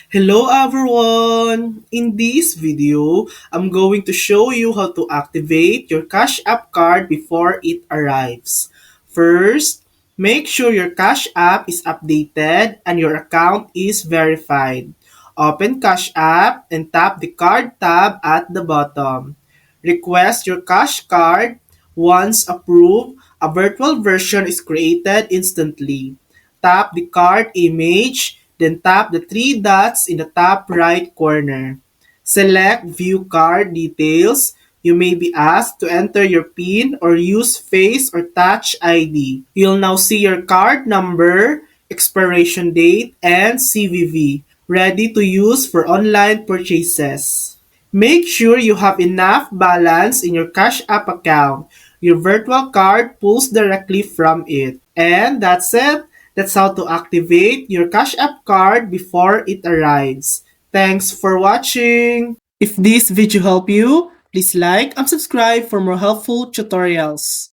Hello everyone! In this video, I'm going to show you how to activate your Cash App card before it arrives. First, make sure your Cash App is updated and your account is verified. Open Cash App and tap the Card tab at the bottom. Request your Cash card. Once approved, a virtual version is created instantly. Tap the card image, then tap the three dots in the top right corner. Select View Card Details. You may be asked to enter your PIN or use Face or Touch ID. You'll now see your card number, expiration date, and CVV, ready to use for online purchases. Make sure you have enough balance in your Cash App account. Your virtual card pulls directly from it. And that's it. That's how to activate your Cash App card before it arrives. Thanks for watching. If this video helped you, please like and subscribe for more helpful tutorials.